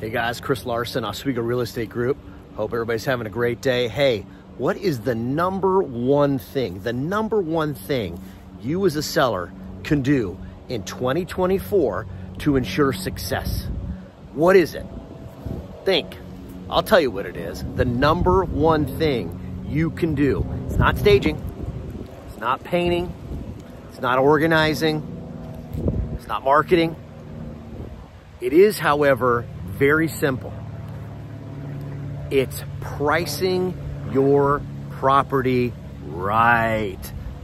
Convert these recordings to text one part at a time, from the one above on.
Hey guys, Chris Larson, Oswego Real Estate Group. Hope everybody's having a great day. Hey, what is the number one thing you as a seller can do in 2024 to ensure success? What is it? Think. I'll tell you what it is. The number one thing you can do. It's not staging. It's not painting. It's not organizing. It's not marketing. It is, however, very simple. It's pricing your property right.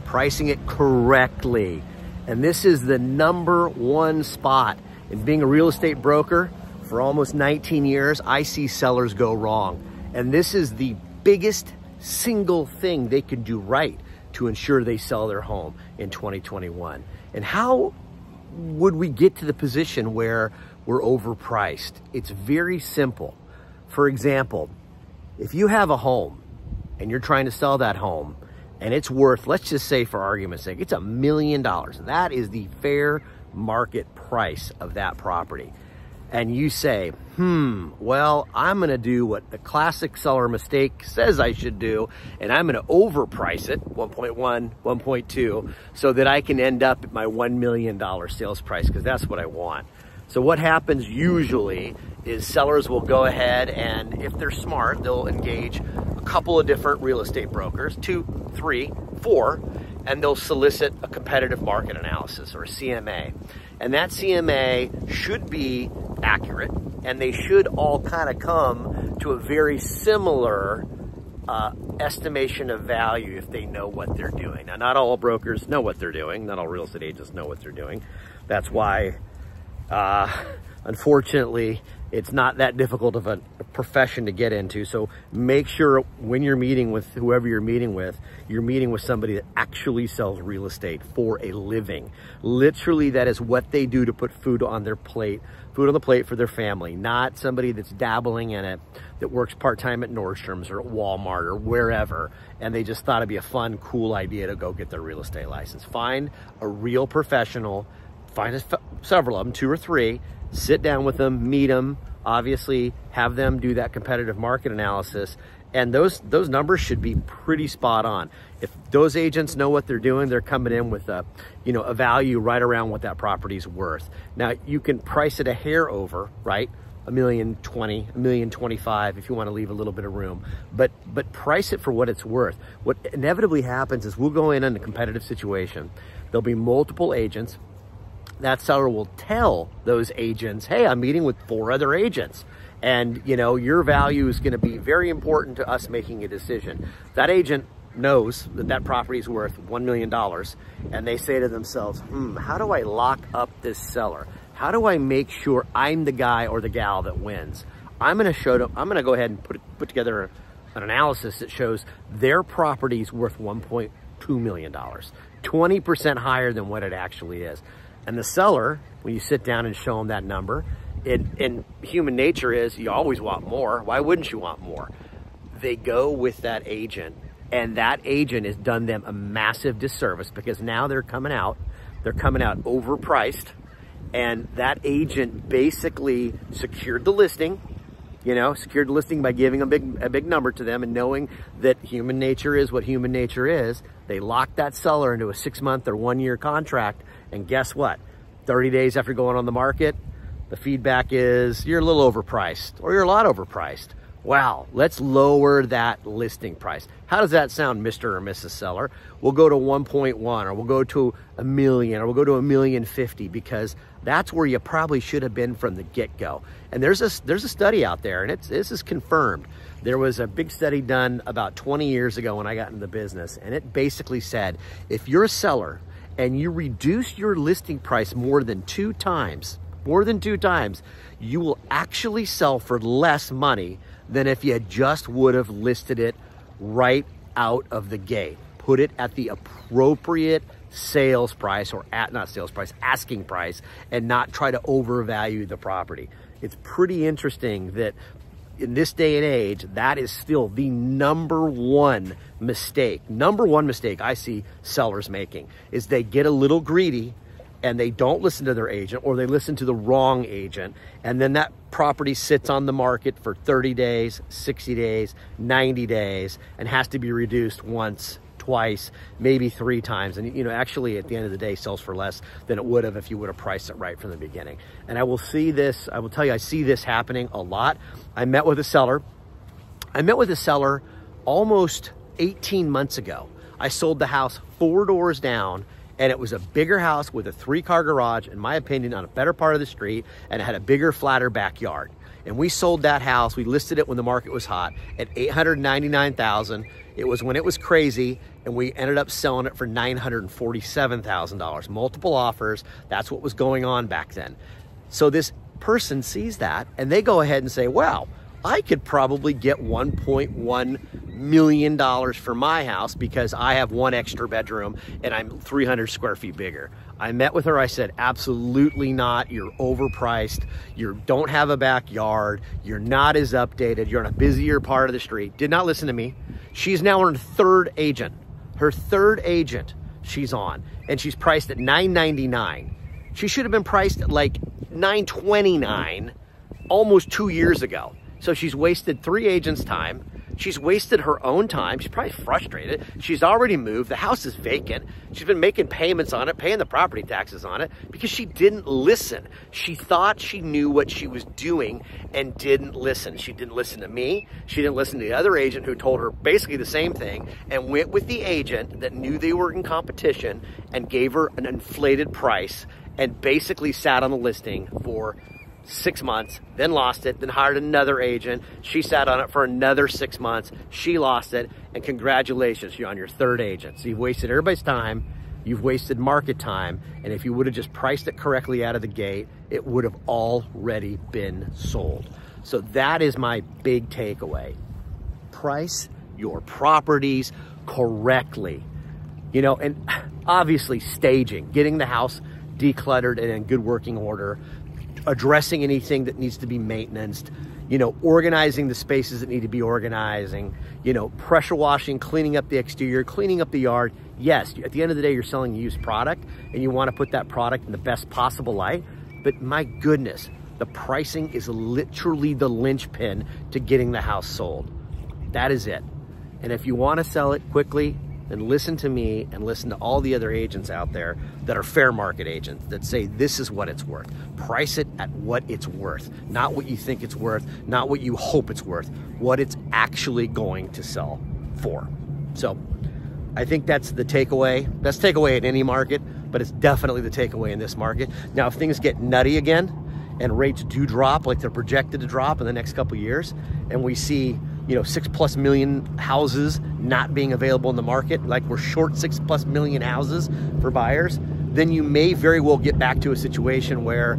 Pricing it correctly. And this is the number one spot. In being a real estate broker for almost 19 years, I see sellers go wrong. And this is the biggest single thing they can do right to ensure they sell their home in 2021. And how would we get to the position where we're overpriced? It's very simple. For example, if you have a home and you're trying to sell that home and it's worth, let's just say for argument's sake, it's $1 million. That is the fair market price of that property. And you say, well, I'm gonna do what the classic seller mistake says I should do, and I'm gonna overprice it, 1.1, 1.2, so that I can end up at my $1 million sales price, because that's what I want. So what happens usually is sellers will go ahead and, if they're smart, they'll engage a couple of different real estate brokers, 2, 3, 4, and they'll solicit a competitive market analysis, or a CMA. And that CMA should be accurate, and they should all kind of come to a very similar estimation of value if they know what they're doing. Now, not all brokers know what they're doing. Not all real estate agents know what they're doing. That's why, unfortunately, it's not that difficult of a profession to get into. So make sure when you're meeting with whoever you're meeting with somebody that actually sells real estate for a living. Literally, that is what they do to put food on their plate, food on the plate for their family, not somebody that's dabbling in it, that works part-time at Nordstrom's or at Walmart or wherever, and they just thought it'd be a fun, cool idea to go get their real estate license. Find a real professional, find several of them, 2 or 3, sit down with them, meet them, obviously have them do that competitive market analysis, and those numbers should be pretty spot on. If those agents know what they're doing, they're coming in with a value right around what that property's worth. Now, you can price it a hair over, right? $1,020,000, $1,025,000 if you want to leave a little bit of room, but price it for what it's worth. What inevitably happens is we'll go in a competitive situation. There'll be multiple agents. That seller will tell those agents, hey, I'm meeting with 4 other agents, and your value is going to be very important to us making a decision. That agent knows that that property is worth $1 million, and they say to themselves, how do I lock up this seller? How do I make sure I'm the guy or the gal that wins? I'm going to go ahead and put together an analysis that shows their property is worth $1.2 million, 20% higher than what it actually is. And the seller, when you sit down and show them that number, and human nature is you always want more. Why wouldn't you want more? They go with that agent, and that agent has done them a massive disservice, because now they're coming out overpriced, and that agent basically secured the listing, by giving a big number to them, and knowing that human nature is what human nature is. They locked that seller into a 6-month or 1-year contract, and guess what? 30 days after going on the market, the feedback is you're a little overpriced, or you're a lot overpriced. Wow, let's lower that listing price. How does that sound, Mr. or Mrs. Seller? We'll go to 1.1, or we'll go to $1 million, or we'll go to $1,050,000, because that's where you probably should have been from the get-go. And there's a study out there, and this is confirmed. There was a big study done about 20 years ago when I got into the business, and it basically said, if you're a seller and you reduce your listing price more than 2 times, you will actually sell for less money than if you just would have listed it right out of the gate. Put it at the appropriate sales price, or asking price, and not try to overvalue the property. It's pretty interesting that in this day and age, that is still the number one mistake I see sellers making, is they get a little greedy and they don't listen to their agent, or they listen to the wrong agent, and then that property sits on the market for 30 days, 60 days, 90 days, and has to be reduced once, twice, maybe 3 times. And, you know, actually at the end of the day sells for less than it would have if you would have priced it right from the beginning. And I will see this, I will tell you, I see this happening a lot. I met with a seller almost 18 months ago. I sold the house 4 doors down, and it was a bigger house with a 3-car garage, in my opinion, on a better part of the street, and it had a bigger, flatter backyard. And we sold that house, we listed it when the market was hot at $899,000. It was when it was crazy, and we ended up selling it for $947,000. Multiple offers, that's what was going on back then. So this person sees that, and they go ahead and say, wow, I could probably get $1.1 million for my house because I have 1 extra bedroom and I'm 300 square feet bigger. I met with her, I said, absolutely not, you're overpriced, you don't have a backyard, you're not as updated, you're on a busier part of the street. Did not listen to me. She's now her 3rd agent. Her 3rd agent she's on, and she's priced at $999. She should have been priced at like $929 almost 2 years ago. So she's wasted 3 agents' time. She's wasted her own time. She's probably frustrated. She's already moved. The house is vacant. She's been making payments on it, paying the property taxes on it because she didn't listen. She thought she knew what she was doing and didn't listen. She didn't listen to me. She didn't listen to the other agent who told her basically the same thing, and went with the agent that knew they were in competition and gave her an inflated price and basically sat on the listing for 6 months, then lost it, then hired another agent. She sat on it for another 6 months. She lost it, and congratulations, you're on your 3rd agent. So you've wasted everybody's time, you've wasted market time, and if you would have just priced it correctly out of the gate, it would have already been sold. So that is my big takeaway. Price your properties correctly. You know, and obviously staging, getting the house decluttered and in good working order, addressing anything that needs to be maintained, you know, organizing the spaces that need to be organizing, you know, pressure washing, cleaning up the exterior, cleaning up the yard. Yes, at the end of the day, you're selling used product and you want to put that product in the best possible light. But my goodness, the pricing is literally the linchpin to getting the house sold. That is it. And if you want to sell it quickly, then listen to me and listen to all the other agents out there that are fair market agents that say this is what it's worth. Price it at what it's worth, not what you think it's worth, not what you hope it's worth, what it's actually going to sell for. So I think that's the takeaway. Best takeaway in any market, but it's definitely the takeaway in this market. Now, if things get nutty again and rates do drop like they're projected to drop in the next couple of years, and we see, you know, 6+ million houses not being available in the market, like we're short 6+ million houses for buyers, then you may very well get back to a situation where,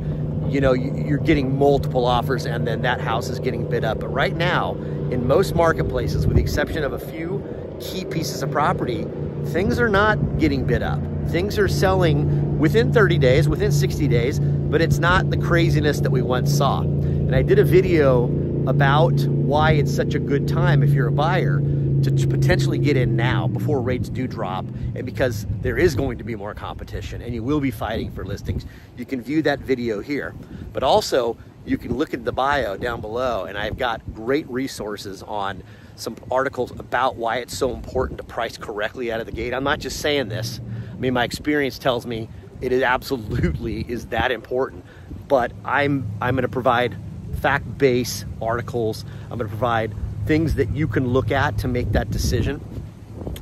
you know, you're getting multiple offers and then that house is getting bid up. But right now, in most marketplaces, with the exception of a few key pieces of property, things are not getting bid up. Things are selling within 30 days, within 60 days, but it's not the craziness that we once saw. And I did a video about why it's such a good time if you're a buyer to potentially get in now before rates do drop, and because there is going to be more competition and you will be fighting for listings. You can view that video here, but also you can look at the bio down below, and I've got great resources on some articles about why it's so important to price correctly out of the gate. I'm not just saying this. I mean, my experience tells me it is absolutely is that important, but I'm going to provide fact-based articles. I'm going to provide things that you can look at to make that decision.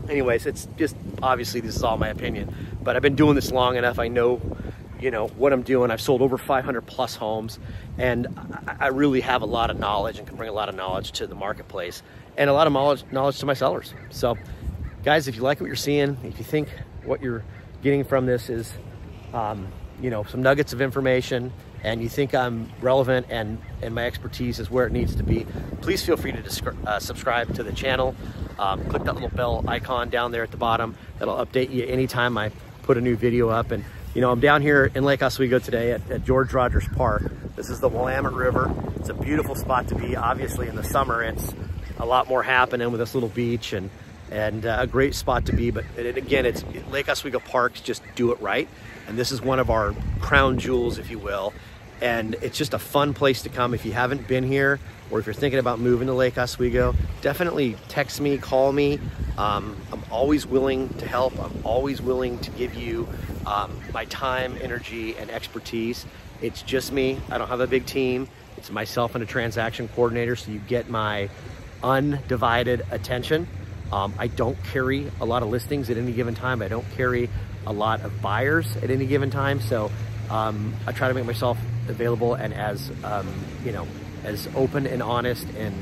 Anyways, it's just, obviously this is all my opinion, but I've been doing this long enough. I know, you know, what I'm doing. I've sold over 500+ homes, and I really have a lot of knowledge and can bring a lot of knowledge to the marketplace and a lot of knowledge to my sellers. So guys, if you like what you're seeing, if you think what you're getting from this is, you know, some nuggets of information, and you think I'm relevant and my expertise is where it needs to be, please feel free to subscribe to the channel. Click that little bell icon down there at the bottom. That'll update you anytime I put a new video up. And you know, I'm down here in Lake Oswego today at George Rogers Park. This is the Willamette River. It's a beautiful spot to be. Obviously in the summer, it's a lot more happening with this little beach, and and a great spot to be. But again, it's Lake Oswego Parks, just do it right. And this is one of our crown jewels, if you will. And it's just a fun place to come. If you haven't been here, or if you're thinking about moving to Lake Oswego, definitely text me, call me. I'm always willing to help. I'm always willing to give you my time, energy, and expertise. It's just me. I don't have a big team. It's myself and a transaction coordinator, so you get my undivided attention. I don't carry a lot of listings at any given time. I don't carry a lot of buyers at any given time. So I try to make myself available and as, you know, as open and honest and,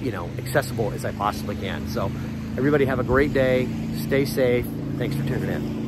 you know, accessible as I possibly can. So everybody have a great day. Stay safe. Thanks for tuning in.